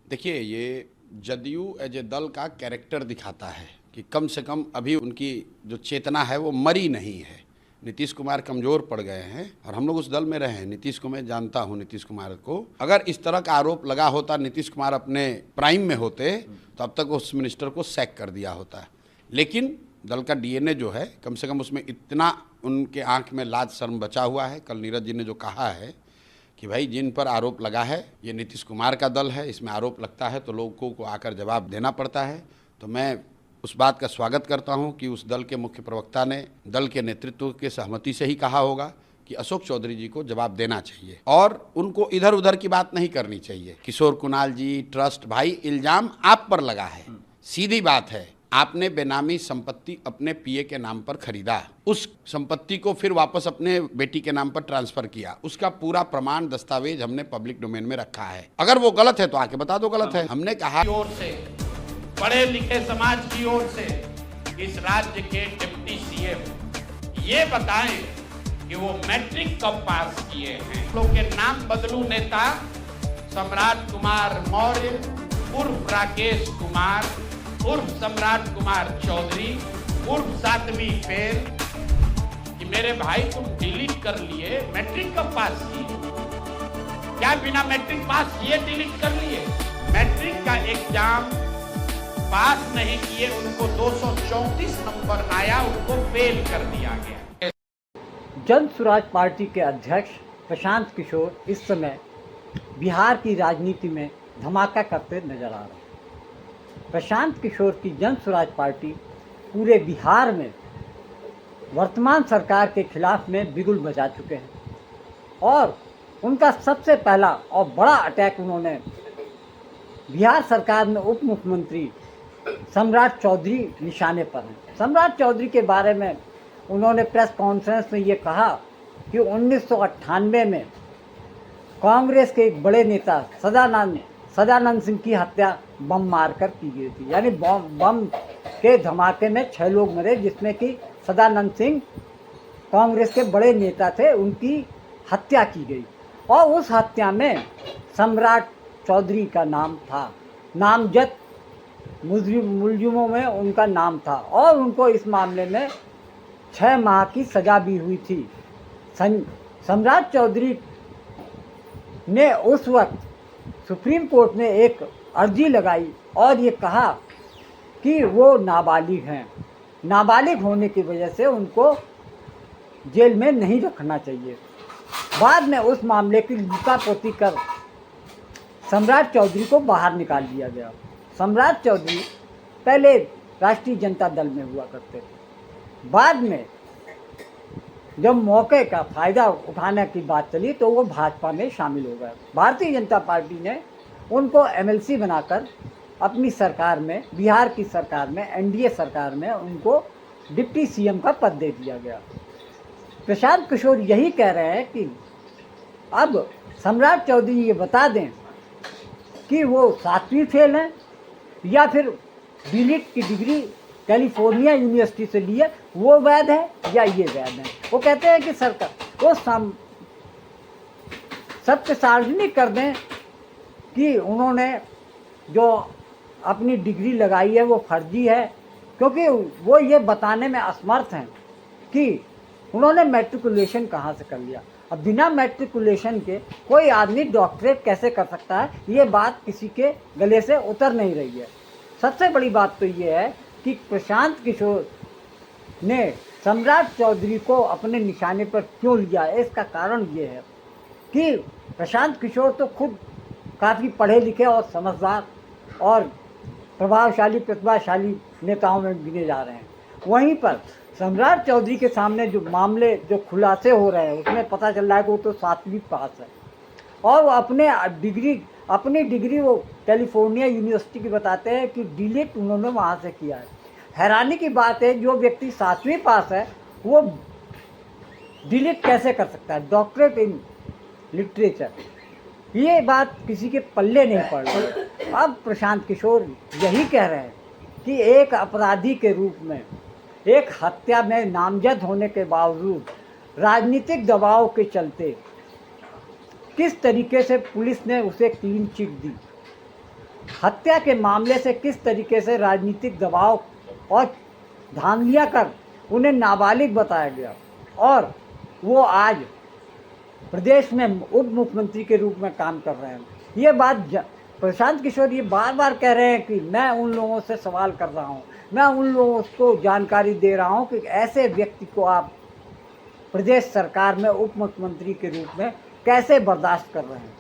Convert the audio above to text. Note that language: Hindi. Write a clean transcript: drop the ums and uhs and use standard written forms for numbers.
देखिए, ये जदयू एज ए दल का कैरेक्टर दिखाता है कि कम से कम अभी उनकी जो चेतना है वो मरी नहीं है। नीतीश कुमार कमज़ोर पड़ गए हैं और हम लोग उस दल में रहे हैं। नीतीश को मैं जानता हूं। नीतीश कुमार को अगर इस तरह का आरोप लगा होता, नीतीश कुमार अपने प्राइम में होते तो अब तक उस मिनिस्टर को सैक कर दिया होता। लेकिन दल का डीएनए जो है, कम से कम उसमें इतना उनके आंख में लाज शर्म बचा हुआ है। कल नीरज जी ने जो कहा है कि भाई जिन पर आरोप लगा है ये नीतीश कुमार का दल है, इसमें आरोप लगता है तो लोगों को आकर जवाब देना पड़ता है। तो मैं उस बात का स्वागत करता हूं कि उस दल के मुख्य प्रवक्ता ने दल के नेतृत्व के सहमति से ही कहा होगा कि अशोक चौधरी जी को जवाब देना चाहिए और उनको इधर उधर की बात नहीं करनी चाहिए। किशोर कुणाल जी, ट्रस्ट, भाई इल्जाम आप पर लगा है, सीधी बात है। आपने बेनामी संपत्ति अपने पीए के नाम पर खरीदा, उस संपत्ति को फिर वापस अपने बेटी के नाम पर ट्रांसफर किया, उसका पूरा प्रमाण दस्तावेज हमने पब्लिक डोमेन में रखा है। अगर वो गलत है तो आके बता दो गलत है। हमने कहा ओर से, पढ़े लिखे समाज की ओर से इस राज्य के डिप्टी सीएम ये बताएं कि वो मैट्रिक कब पास किए हैं। लोग के नाम बदलू नेता सम्राट कुमार मौर्य उर्फ राकेश कुमार उर्फ सम्राट कुमार चौधरी उर्फ सातवीं फेल कि मेरे भाई तुम डिलीट कर लिए, मैट्रिक कब पास किए? क्या बिना मैट्रिक पास किए डिलीट कर लिए? मैट्रिक का एग्जाम पास नहीं किए, उनको 234 नंबर आया, उनको फेल कर दिया गया। जन स्वराज पार्टी के अध्यक्ष प्रशांत किशोर इस समय बिहार की राजनीति में धमाका करते नजर आ रहे हैं। प्रशांत किशोर की जन स्वराज पार्टी पूरे बिहार में वर्तमान सरकार के खिलाफ में बिगुल बजा चुके हैं और उनका सबसे पहला और बड़ा अटैक उन्होंने बिहार सरकार में उप मुख्यमंत्री सम्राट चौधरी निशाने पर हैं। सम्राट चौधरी के बारे में उन्होंने प्रेस कॉन्फ्रेंस में ये कहा कि 1998 में कांग्रेस के एक बड़े नेता सदानंद सिंह की हत्या बम मारकर की गई थी। यानी बम के धमाके में 6 लोग मरे, जिसमें कि सदानंद सिंह कांग्रेस के बड़े नेता थे, उनकी हत्या की गई और उस हत्या में सम्राट चौधरी का नाम था। नामजद मुलजिमों में उनका नाम था और उनको इस मामले में 6 माह की सज़ा भी हुई थी। सम्राट चौधरी ने उस वक्त सुप्रीम कोर्ट में एक अर्जी लगाई और ये कहा कि वो नाबालिग हैं, नाबालिग होने की वजह से उनको जेल में नहीं रखना चाहिए। बाद में उस मामले की लिपापोती कर सम्राट चौधरी को बाहर निकाल दिया गया। सम्राट चौधरी पहले राष्ट्रीय जनता दल में हुआ करते थे, बाद में जब मौके का फ़ायदा उठाने की बात चली तो वो भाजपा में शामिल हो गए। भारतीय जनता पार्टी ने उनको एमएलसी बनाकर अपनी सरकार में, बिहार की सरकार में, एनडीए सरकार में उनको डिप्टी सीएम का पद दे दिया गया। प्रशांत किशोर यही कह रहे हैं कि अब सम्राट चौधरी ये बता दें कि वो 7वीं फेल हैं या फिर बीलिट की डिग्री कैलिफोर्निया यूनिवर्सिटी से लिए, वो वैध है या ये वैध है। वो कहते हैं कि सरकार वो सबके सार्वजनिक कर दें कि उन्होंने जो अपनी डिग्री लगाई है वो फर्जी है, क्योंकि वो ये बताने में असमर्थ हैं कि उन्होंने मैट्रिकुलेशन कहाँ से कर लिया। अब बिना मैट्रिकुलेशन के कोई आदमी डॉक्टरेट कैसे कर सकता है, ये बात किसी के गले से उतर नहीं रही है। सबसे बड़ी बात तो ये है कि प्रशांत किशोर ने सम्राट चौधरी को अपने निशाने पर क्यों लिया है। इसका कारण ये है कि प्रशांत किशोर तो खुद काफ़ी पढ़े लिखे और समझदार और प्रतिभाशाली नेताओं में गिने जा रहे हैं। वहीं पर सम्राट चौधरी के सामने जो मामले, जो खुलासे हो रहे हैं, उसमें पता चल रहा है कि वो तो 7वीं पास है और वो अपनी डिग्री वो कैलिफोर्निया यूनिवर्सिटी की बताते हैं कि डिलीट उन्होंने वहाँ से किया है। हैरानी की बात है, जो व्यक्ति 7वीं पास है वो डिलीट कैसे कर सकता है, डॉक्टरेट इन लिटरेचर। ये बात किसी के पल्ले नहीं पड़ रही। अब प्रशांत किशोर यही कह रहे हैं कि एक अपराधी के रूप में, एक हत्या में नामजद होने के बावजूद राजनीतिक दबाव के चलते किस तरीके से पुलिस ने उसे क्लीन चिट दी, हत्या के मामले से किस तरीके से राजनीतिक दबाव और धांधलियाँ कर उन्हें नाबालिग बताया गया और वो आज प्रदेश में उप मुख्यमंत्री के रूप में काम कर रहे हैं। ये बात प्रशांत किशोर ये बार बार कह रहे हैं कि मैं उन लोगों से सवाल कर रहा हूँ, मैं उन लोगों को जानकारी दे रहा हूँ कि ऐसे व्यक्ति को आप प्रदेश सरकार में उप मुख्यमंत्री के रूप में कैसे बर्दाश्त कर रहे हैं।